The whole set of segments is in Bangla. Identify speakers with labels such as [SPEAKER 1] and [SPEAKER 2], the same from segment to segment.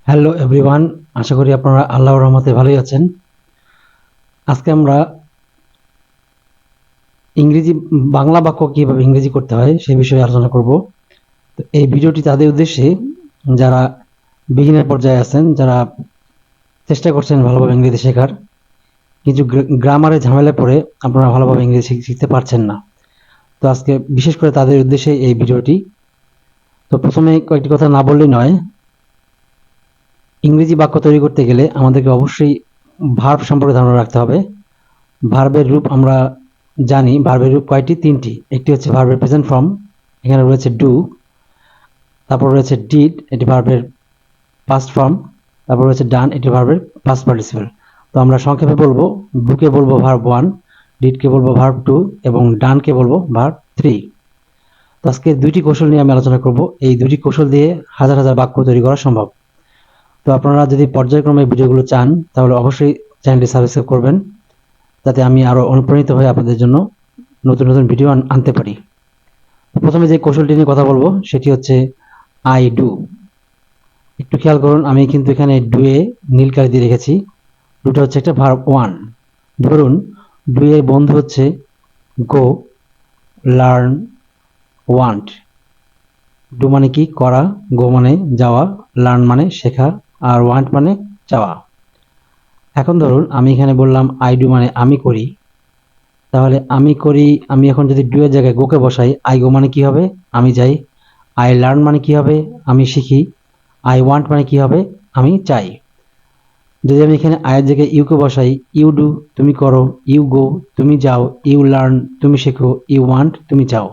[SPEAKER 1] হ্যালো এভরিওয়ান, আশা করি আপনারা আল্লাহর রহমতে ভালোই আছেন। আজকে আমরা ইংরেজি বাংলা বাক্য কিভাবে ইংরেজি করতে হয় সেই বিষয়ে আলোচনা করব। তো এই ভিডিওটি তাদের উদ্দেশ্যে যারা বিগিনার পর্যায়ে আছেন, যারা চেষ্টা করছেন ভালোভাবে ইংরেজি শেখার, কিছু গ্রামারে ঝামেলা পড়ে আপনারা ভালোভাবে ইংরেজি শিখতে পারছেন না। তো আজকে বিশেষ করে তাদের উদ্দেশ্যে এই ভিডিওটি। তো প্রথমে কয়েকটি কথা না বললেই নয়। ইংরেজি বাক্য তৈরি করতে গেলে আমাদেরকে অবশ্যই ভার্ব সম্পর্কে ধারণা রাখতে হবে। ভার্বের রূপ আমরা জানি। ভার্বের রূপ কয়টি? তিনটি। একটি হচ্ছে ভার্বের প্রেজেন্ট ফর্ম, এখানে রয়েছে ডু। তারপর রয়েছে ডিড, এটি ভার্বের পাস্ট ফর্ম। তারপর রয়েছে ডান, এটি ভার্বের পাস্ট পার্টিসিপল। তো আমরা সংক্ষেপে বলবো, ডুকে বলবো ভার্ব 1, ডিডকে বলবো ভার্ব 2 এবং ডানকে বলবো ভার্ব 3। তো আজকে দুইটি কৌশল নিয়ে আমি আলোচনা করব। এই দুটি কৌশল দিয়ে হাজার হাজার বাক্য তৈরি করা সম্ভব। তো আপনারা যদি পর্যায়ক্রমে ভিডিওগুলো চান তাহলে অবশ্যই চ্যানেলটি সাবস্ক্রাইব করবেন, যাতে আমি আরো অনুপ্রাণিত হয়ে আপনাদের জন্য নতুন নতুন ভিডিও আনতে পারি। প্রথমে যে কৌশলটি নিয়ে কথা বলবো সেটি হচ্ছে আই ডু। একটু খেয়াল করুন, আমি কিন্তু এখানে ডু এ নীল কালি দিয়ে রেখেছি। ডুটা হচ্ছে একটা ভার্ব 1। ধরুন ডু এর বন্ধু হচ্ছে গো, লার্ন, ওয়ান্ট। ডু মানে কি? করা, গো মানে যাওয়া, লার্ন মানে শেখা, আর ওয়ান্ট মানে চাওয়া। এখন ধরুন আমি এখানে বললাম আই ডু মানে আমি করি। তাহলে আমি করি, আমি এখন যদি ডু এর জায়গায় গোকে বসাই, আই গো মানে কি হবে? আমি যাই। আই লার্ন মানে কি হবে? আমি শিখি। আই ওয়ান্ট মানে কি হবে? আমি চাই। যদি আমি এখানে আয়ের জায়গায় ইউকে বসাই, ইউ ডু তুমি করো, ইউ গো তুমি যাও, ইউ লার্ন তুমি শেখো, ইউ ওয়ান্ট তুমি চাও।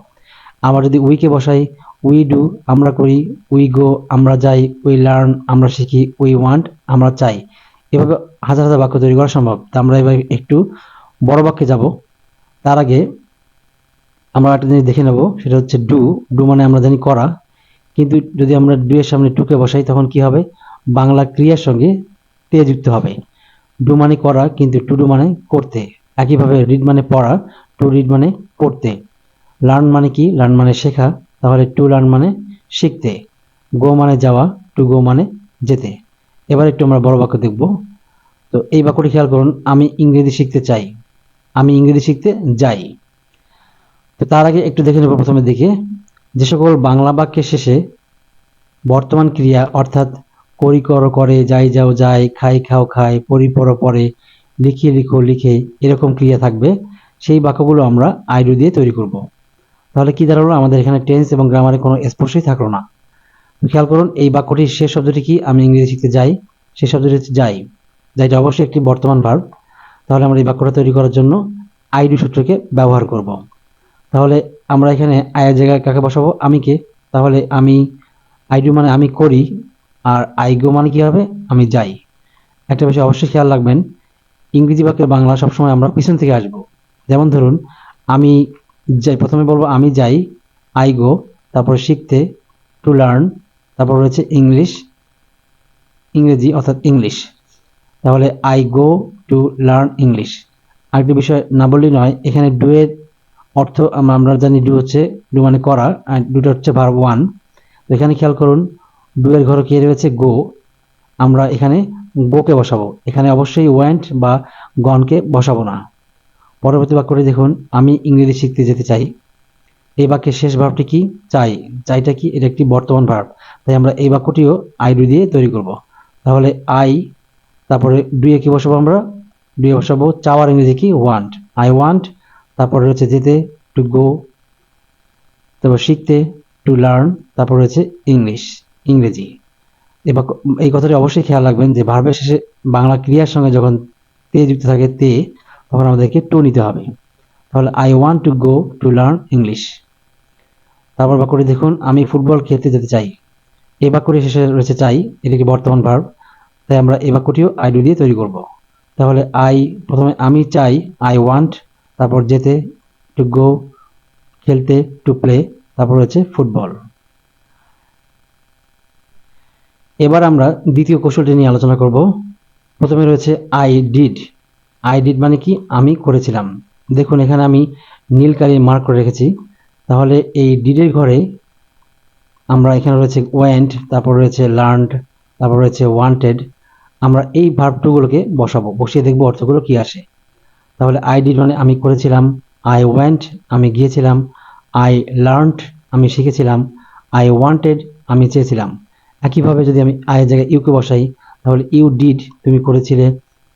[SPEAKER 1] আবার যদি উইকে বসাই, উই ডু আমরা করি, উই গো আমরা যাই, উই লার্ন আমরা শিখি, উই ওয়ান্ট আমরা চাই। এভাবে হাজার হাজার বাক্য তৈরি করা সম্ভব। তা আমরা এবার একটু বড় বাক্যে যাব। তার আগে আমরা একটা জিনিস দেখে নেব, সেটা হচ্ছে ডু। ডু মানে আমরা জানি করা, কিন্তু যদি আমরা ডু এর সামনে টুকে বসাই তখন কি হবে? বাংলা ক্রিয়ার সঙ্গে তে যুক্ত হবে। ডু মানে করা, কিন্তু টু ডু মানে করতে। একইভাবে রিড মানে পড়া, টু রিড মানে পড়তে। লার্ন মানে কি? লার্ন মানে শেখা, তাহলে টু লার্ন মানে শিখতে। গো মানে যাওয়া, টু গো মানে যেতে। এবার একটু আমরা বড় বাক্য দেখব। তো এই বাক্যটি খেয়াল করুন, আমি ইংরেজি শিখতে চাই, আমি ইংরেজি শিখতে যাই। তো তার আগে একটু দেখে নেব প্রথমের দিকে, যে সকল বাংলা বাক্যের শেষে বর্তমান ক্রিয়া অর্থাৎ করি করো করে, যাই যাও যায়, খাই খাও খায়, পড়ি পড়ো পড়ে, লিখি লিখো লিখে, এরকম ক্রিয়া থাকবে, সেই বাক্যগুলো আমরা আই ডু দিয়ে তৈরি করব। তাহলে কি দাঁড়ালো? আমাদের এখানে টেন্স এবং গ্রামারে কোনো স্পর্শই থাকলো না। খেয়াল করুন এই বাক্যটির শেষ শব্দটি কি? আমি ইংরেজি শিখতে যাই, সেই শব্দটি হচ্ছে যাই। যাইটা অবশ্যই একটি বর্তমান ভার্ব। তাহলে আমরা এই বাক্যটা তৈরি করার জন্য আই ডু সূত্রকে ব্যবহার করব। তাহলে আমরা এখানে আয়ের জায়গায় কাকে বসাবো? আমিকে। তাহলে আমি, আই ডু মানে আমি করি, আর আই গো মানে কি হবে? আমি যাই। একটা বিষয় অবশ্যই খেয়াল রাখবেন, ইংরেজি বাক্যের বাংলা সবসময় আমরা পিছন থেকে আসব। যেমন ধরুন আমি যাই, প্রথমে বলবো আমি যাই, আই গো, তারপরে শিখতে, টু লার্ন, তারপর রয়েছে ইংলিশ, ইংরেজি অর্থাৎ ইংলিশ। তাহলে I go to learn English. আরেকটি বিষয় না বললেই নয়, এখানে ডু এর অর্থ আমরা জানি, ডু হচ্ছে, ডু মানে করা, আর ডুটা হচ্ছে ভার্ব 1। এখানে খেয়াল করুন ডু এর ঘরে কে রয়েছে? গো। আমরা এখানে গোকে বসাবো, এখানে অবশ্যই ওয়েন্ট বা গনকে বসাবো না। পরবর্তী বাক্যটি দেখুন, আমি ইংরেজি শিখতে যেতে চাই। এই বাক্যের শেষ ভার্বটি কি? চাই। চাইটা কি? এটা একটি বর্তমান ভার্ব। তাই আমরা এই বাক্যটিও আই ডু দিয়ে তৈরি করব। তাহলে আই, তারপরে ডু এ কি বসাবো? আমরা ডু এ বসাবো চাওয়ার ইংরেজি কি? ওয়ান্ট। I want. তারপরে রয়েছে যেতে, টু গো। তারপর শিখতে, টু লার্ন। তারপর রয়েছে ইংলিশ, ইংরেজি। এবার এই কথাটি অবশ্যই খেয়াল রাখবেন যে ভার্বের শেষে বাংলা ক্রিয়ার সঙ্গে যখন তে যুক্ত থাকে, তে, তখন আমাদেরকে টু নিতে হবে। তাহলে I want to go to learn English. তারপর বাক্যটি দেখুন, আমি ফুটবল খেলতে যেতে চাই। এই বাক্যটি শেষে রয়েছে চাই, এটি কি বর্তমান ভার্ব। তাই আমরা এই বাক্যটিও আই ডু দিয়ে তৈরি করব। তাহলে আই, প্রথমে আমি চাই, আই ওয়ান্ট, তারপর যেতে, টু গো, খেলতে, টু প্লে, তারপর হচ্ছে ফুটবল। এবার আমরা দ্বিতীয় কৌশলটি নিয়ে আলোচনা করব। প্রথমে রয়েছে আই ডিড। আই ডিড মানে কি? আমি করেছিলাম। দেখুন এখানে আমি নীল কালি মার্ক করে রেখেছি। তাহলে এই ডিডের ঘরে আমরা, এখানে রয়েছে ওয়েন্ট, তারপর রয়েছে লার্নড, তারপর রয়েছে ওয়ান্টেড। আমরা এই ভার্ব টুগুলোকে বসাবো, বসিয়ে দেখবো অর্থগুলো কি আসে। তাহলে আই ডিড মানে আমি করেছিলাম, আই ওয়েন্ট আমি গিয়েছিলাম, আই লার্নড আমি শিখেছিলাম, আই ওয়ান্টেড আমি চেয়েছিলাম। একইভাবে যদি আমি আই এর জায়গায় ইউকে বসাই, তাহলে ইউ ডিড তুমি করেছিলে,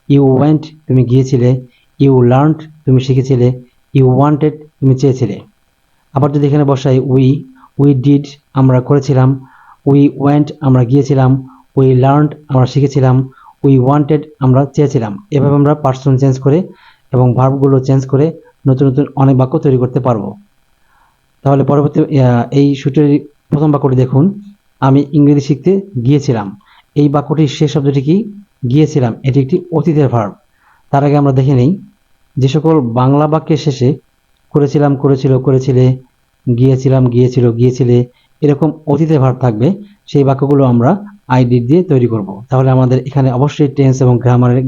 [SPEAKER 1] ইউ ওয়েন্ট তুমি গিয়েছিলে, ইউ লার্নড তুমি শিখেছিলে, ইউ ওয়ান্টেড তুমি চেয়েছিলে। আবার যদি এখানে বসাই উই ডিড আমরা করেছিলাম, উই ওয়েন্ট আমরা গিয়েছিলাম, উই লার্নড আমরা শিখেছিলাম, উই ওয়ান্টেড আমরা চেয়েছিলাম। এভাবে আমরা পার্সন চেঞ্জ করে এবং ভার্বগুলো চেঞ্জ করে নতুন নতুন অনেক বাক্য তৈরি করতে পারবো। তাহলে পরবর্তী এই সূত্রের প্রথম বাক্যটি দেখুন, আমি ইংরেজি শিখতে গিয়েছিলাম। এই বাক্যটির শেষ শব্দটি কি? গিয়েছিলাম। এটি একটি অতীতের ভার্ব। তার আগে আমরা দেখে নেই যে সকল বাংলা বাক্যের শেষে করেছিলাম, করেছিল, করেছিলে, গিয়েছিলাম, গিয়েছিল, গিয়েছিলে এরকম অতীতের ভার্ব থাকবে, সেই বাক্যগুলো আমরা আই ডিড দিয়ে তৈরি করব। তাহলে আমাদের এখানে অবশ্যই টেন্স এবং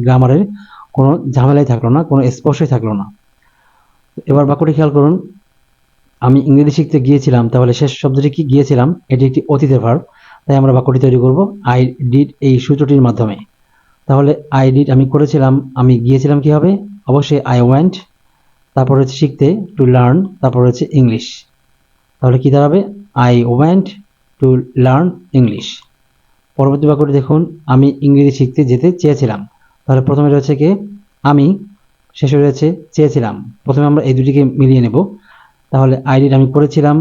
[SPEAKER 1] গ্রামারের কোনো ঝামেলাই থাকলো না, কোনো স্পর্শই থাকলো না। এবার বাক্যটি খেয়াল করুন, আমি ইংরেজি শিখতে গিয়েছিলাম, তাহলে শেষ শব্দটি কি? গিয়েছিলাম। এটি একটি অতীতের ভার্ব, তাই আমরা বাক্যটি তৈরি করব আই ডিড এই সূত্রটির মাধ্যমে। তাহলে আই ডিড আমি করেছিলাম, আমি গিয়েছিলাম কি হবে? অবশ্যই আই ওয়েন্ট, তারপর হচ্ছে শিখতে টু লার্ন, তারপর হচ্ছে ইংলিশ। তাহলে কি দাঁড়াবে? I went to learn English. পরবর্তী বাক্যটি দেখুন, আমি ইংরেজি শিখতে যেতে চেয়েছিলাম। তাহলে প্রথমে রয়েছে কি? আমি, শেষে রয়েছে চেয়েছিলাম। প্রথমে আমরা এই দুটিকে মিলিয়ে নেব। তাহলে আই ডিড আমি করেছিলাম,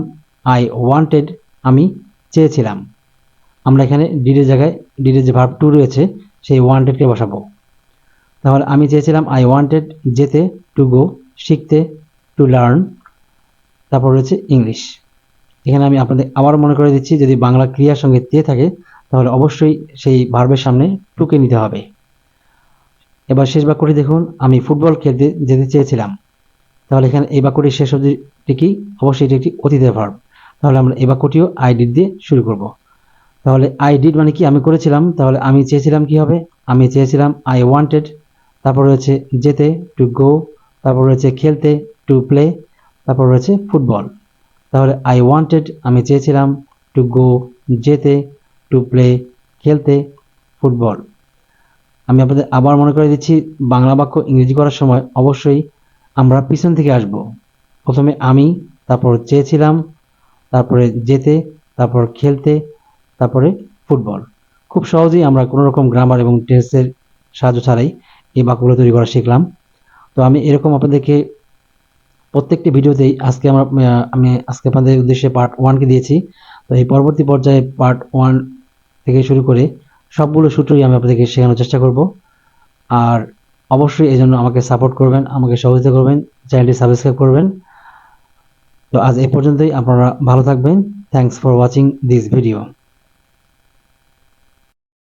[SPEAKER 1] আই ওয়ান্টেড আমি চেয়েছিলাম। আমরা এখানে ডিডের জায়গায় ডিডের যে ভার্ব টু রয়েছে সেই ওয়ান্টেডকে বসাবো। তাহলে আমি চেয়েছিলাম, আই ওয়ান্টেড যেতে, টু গো, শিখতে, টু লার্ন, তারপর রয়েছে ইংলিশ। এখানে আমি আপনাদের আবার মনে করে দিচ্ছি, যদি বাংলা ক্রিয়ার সঙ্গে তে থাকে তাহলে অবশ্যই সেই ভার্বের সামনে টুকে নিতে হবে। এবার শেষ বাক্যটি দেখুন, আমি ফুটবল খেলতে যেতে চেয়েছিলাম। তাহলে এখানে এই বাক্যটির শেষ শব্দটি কি? অবশ্যই এটি একটি অতীতের ভার্ব। তাহলে আমরা এই বাক্যটিও আই ডিড দিয়ে শুরু করব। তাহলে আই ডিড মানে কি? আমি করেছিলাম। তাহলে আমি চেয়েছিলাম কি হবে? আমি চেয়েছিলাম আই ওয়ান্টেড, তারপর রয়েছে যেতে টু গো, তারপর রয়েছে খেলতে টু প্লে, তারপর রয়েছে ফুটবল। তাহলে আই ওয়ান্টেড আমি চেয়েছিলাম, টু গো যেতে, টু প্লে খেলতে, ফুটবল। আমি আপনাদের আবার মনে করে দিচ্ছি, বাংলা বাক্য ইংরেজি করার সময় অবশ্যই আমরা পিছন থেকে আসব। প্রথমে আমি, তারপর চেয়েছিলাম, তারপরে যেতে, তারপর খেলতে, তারপরে ফুটবল। খুব সহজেই আমরা কোনো রকম গ্রামার এবং টেন্সের সাহায্য ছাড়াই এই বাক্যগুলো তৈরি করা শিখলাম। তো আমি এরকম আপনাদেরকে প্রত্যেকটি ভিডিওতেই আমি আজকে আপনাদের উদ্দেশ্যে পার্ট 1 কে দিয়েছি। তো এই পরবর্তী পর্যায়ে পার্ট 1 থেকে শুরু করে সবগুলো সূত্রই আমি আপনাদেরকে শেখানোর চেষ্টা করব। আর অবশ্যই এজন্য আমাকে সাপোর্ট করবেন, আমাকে সহযোগিতা করবেন, চ্যানেলটি সাবস্ক্রাইব করবেন। তো আজ এই পর্যন্তই, আপনারা ভালো থাকবেন। Thanks for watching this video.